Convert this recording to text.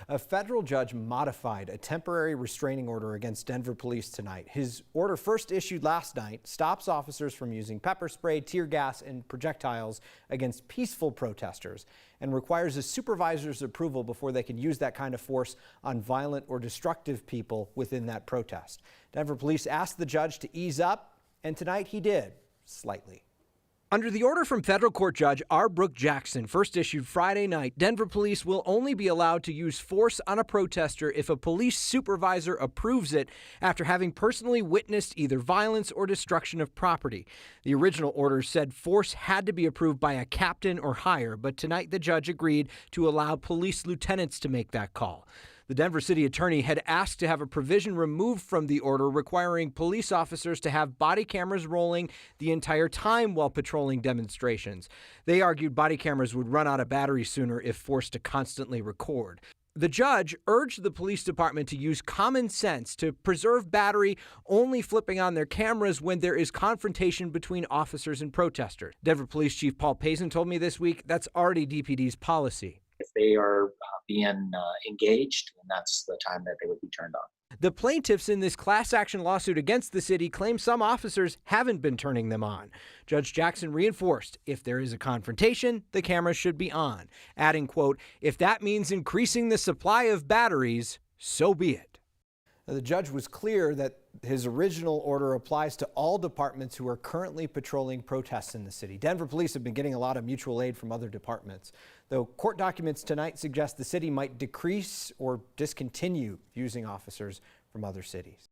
A federal judge modified a temporary restraining order against Denver police tonight. His order, first issued last night, stops officers from using pepper spray, tear gas, and projectiles against peaceful protesters and requires a supervisor's approval before they can use that kind of force on violent or destructive people within that protest. Denver police asked the judge to ease up, and tonight he did, slightly. Under the order from federal court judge R. Brooke Jackson, first issued Friday night, Denver police will only be allowed to use force on a protester if a police supervisor approves it after having personally witnessed either violence or destruction of property. The original order said force had to be approved by a captain or higher, but tonight the judge agreed to allow police lieutenants to make that call. The Denver city attorney had asked to have a provision removed from the order requiring police officers to have body cameras rolling the entire time while patrolling demonstrations. They argued body cameras would run out of battery sooner if forced to constantly record. The judge urged the police department to use common sense to preserve battery, only flipping on their cameras when there is confrontation between officers and protesters. Denver Police Chief Paul Pazin told me this week that's already DPD's policy. If they are being engaged, and that's the time that they would be turned on. The plaintiffs in this class action lawsuit against the city claim some officers haven't been turning them on. Judge Jackson reinforced if there is a confrontation, the cameras should be on, adding, quote, "If that means increasing the supply of batteries, so be it." The judge was clear that his original order applies to all departments who are currently patrolling protests in the city. Denver police have been getting a lot of mutual aid from other departments, though court documents tonight suggest the city might decrease or discontinue using officers from other cities.